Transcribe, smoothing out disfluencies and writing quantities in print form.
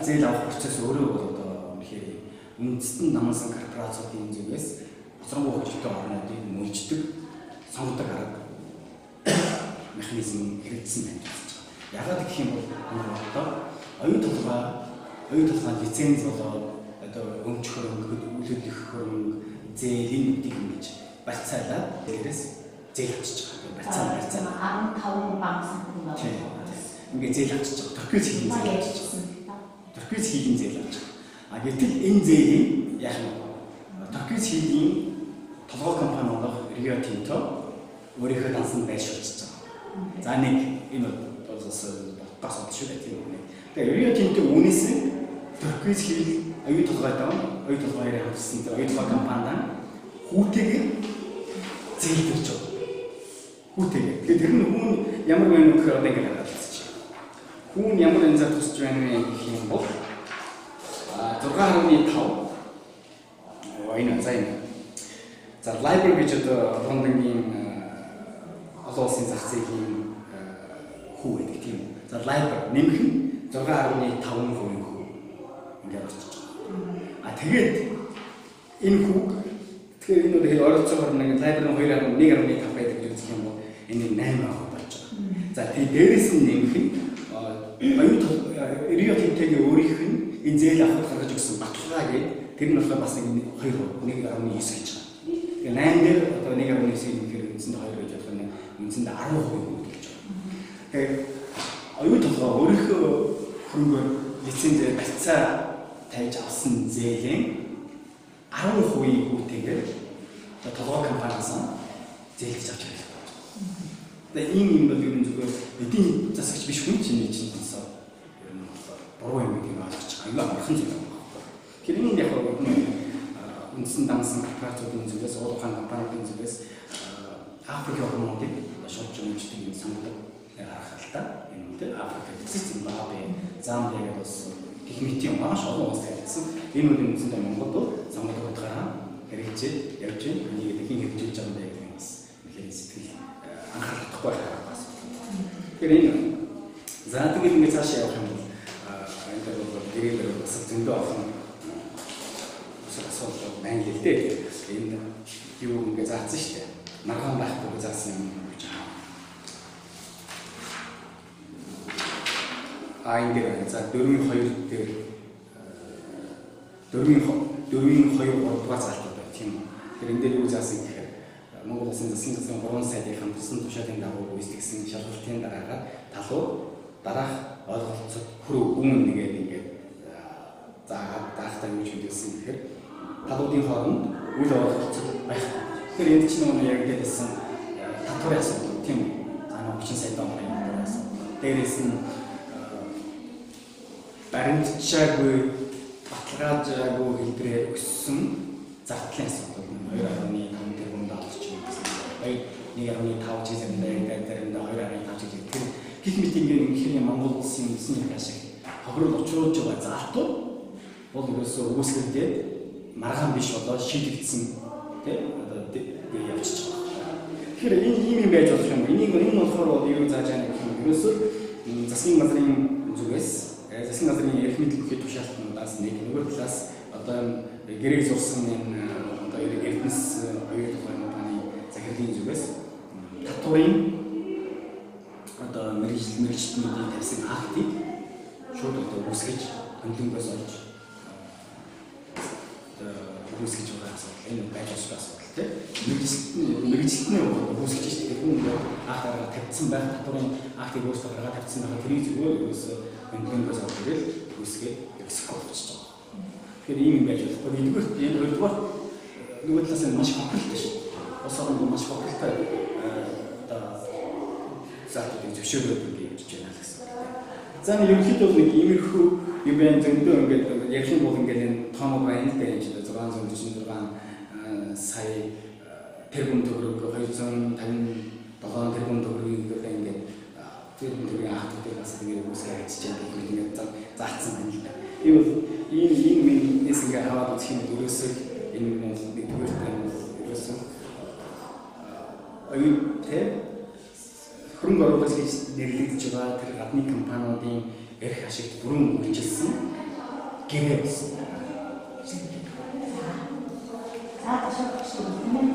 зээл авах процесс өөрөө бол одоо үнэхээр үндэстэн намсан корпорациудын зүгээс боцрогоо хөгжөлтэй орнуудыг мөрждөг сонгодог арга механизм хэрэгжсэн байна гэж байна. Ягаад гэх юм бол одоо оюун толгой лиценз болоод одоо өмч хөрөнгө, үүлүүлэх хөрөнгө, зээлийн үдийг ингэж барьцаалаад дээрээс зээл авчиж байгаа. Барьцаа 15 банк санхүү байна. Ингээ зээл авчиж байгаа. Туркиз хийх зээл авчиж байгаа. Туркиз хийх зээл авчиж байгаа. А гэтэл энэ зээлийг яах вэ? Туркиз хийх толгой компаниудах Rio Tinto өөрийнхөө дансанд байршуулж байгаа. За нэг энэ бол бас шүү дээ тийм үү. Тэгээ Rio Tinto үнээс Туркиз хийх оюун толгойроо хамтсан оюун толгой компаниудаа хүүтэйгээр зээлдэж байгаа. Хүүтэйгээр. Тэгэхээр тэр нь хүн ямар байна вэ гэхээр одоо ингэ хараад байна. Хүн ямар янзаар тусч байна вэ гэх юм бол 6.5 энэ зайн. За library гэж одоо Лондонгийн олон улсын зах зээлийн хүү гэдэг тийм үү. За library нэмэх нь 6.5% хүү ингээд болчихж байгаа. А тэгээд энэ хүүг тэгэхээр энэ үгээр оролцоогоор нэг library 2.1.5 байдаг гэж үзэх юм бол энэ 8% болж байгаа. За тэгээд дээрээс нь нэмэх нь Rio Tinto-гийн өөрийнх нь энэ зээл авах гаргаж өгсөн баталгаа гэдэг тэр нь болохоор бас нэг 1.9 гэж байгаа. Тэгээ 8 дээр одоо 1.9-ийг нэхэр үндсэндээ 2 гэж бодох нь үндсэндээ 10% гэж байгаа. Тэгээ оюун толгой өөрийнхөө хөрөнгөөр лицензээр барьцаа тавьж авсан зээлийн 10% үүтэйгээр толгой компаниас зээлж авч байгаа. Тэгээ ийм бол ер нь зүгээр эдийн засагч биш хүн чинь сонсоо ер нь буруу юм гэдэг нь ойлгож байгаа. Аюу амархан зүйл байна. Тэгэхээр энэ яг үндсэн дамсан корпорациудын зүгээс уул ухаан компаниудын зүгээс Африкийн орнуудыг шууд жимчдэг юм санагдав. Харах л та. Энэ үедээ Африк, Зимбабве, Замбия гэдэг бас их мэтийн маш олон улс тавьсан. Энэ үеийн үндсэндээ Монгол бол сонгогдох гараа хэрэгжээд явж байна. Энийг дахин хэрэгжүүлж байгаа юм гэдэг нь бас үнэхээр сэтгэл анхаарал татахгүй байгаа бас. Тэгэхээр энэ за тэгээд ингэ цаашаа явах юм бол энэ бол гэрээр бас зөндөө олон асуудал байна л дээ. Энэ юу ингэ заасан шүү дээ. Маргаан байхгүй заасан юм гэж байна. Энд за 4-2 дээр 4-2 3 дугаар залтад байна тийм үү. Тэгэхээр энэ дээр юу заасан гэхээр Монгол Улсын засгийн газрын 3 сайдын хамтсан тушаалын дагуу гүйцэтгэсэн шалгалтын дараагаар талуу дараах ойлголцод хүрүү өмнө нэгээд ингээд заагаад даахтаа юу хэлсэн гэхээр талуудын хооронд үйл ойлголцод байхгүй. Тэгэхээр энэ чинь нэг яг гэдсэн татварын асуудал тийм үү. За 30 сая долларын татварын асуудал. Дээрээс нь баримтчаагүй баталгаажаагүй хэлбэрээр өссөн зардлын асуудал 2.5 тэрбум доллар ч юм уу. 1.5 жилийн заримдаа 2.5 жил тэр гэх мэт ингээд Монгол улсын үндэсний ашиг хохирол учруулж байгаа залтууд бол ерөөсөө үүсгэдэг маргаан биш болоод шийдэгдсэн тийм одоо явчихж байгаа. Тэгэхээр энэ юм байж болох юм. Энэ болохоор юу зааж байгаа гэх юм ерөөсөө засгийн газрын зүгээс засгийн газрын эрх мэдэл бүхий тушаалтнуудаас нэг нөгөө талаас одоо гэрээ зурсан энэ одоо эрдэнэс оюун тухай компани захирлын зүгээс татварын одоо мэргэжлүүдийн тавьсан актыг шууд одоо үүсгэж хөндлөнгөөс олж үүсгэж байгаа асуудал энэ байж байгаа асуудал тийм мэргэжлэлтний үүсгэж штеп хүн актаараа тавьсан байх татварын актыг өөрсдөө гаргаад тавьсан байгаа тэрийг зүгээр ерөөсөө хөндлөнгөөс олж ирэл үүсгээд экспорт хийж байгаа. Тэгэхээр ийм юм байж болохгүй. Нэгдүгээр энэ хоёрдугаар нөгөө талаас нь маш хохирлтой шүү. Улс орнд маш хохирлтой одоо заалтыг зөвшөөрөөд ингэж байна гэсэн. За нэг ерөнхийдөө нэг иймэрхүү юм байна зөндөө ингээд ярих бол ингээд энэ тооноо байна л дээ энэ 646 сая тэрбум төгрөг 257 тэрбум төгрөгийг ингээд тэрбум төгрөгийн ахтуудыг бас ингээд үүсгэж хийж байгаа гэх мэт ингээд заасан байна л да. Тийм бол ийм нэс ингээд хаваад үзэх юм ерөөсөө энэ нэгдүгээр ерөөсөө оюун тэ хөрөнгө оруулалт хийж нэрлэгдэж байгаа тэр гадны компаниудын эрх ашигт бүрэн үйлчилсэн гэрээ болсон. За, за, ташаа.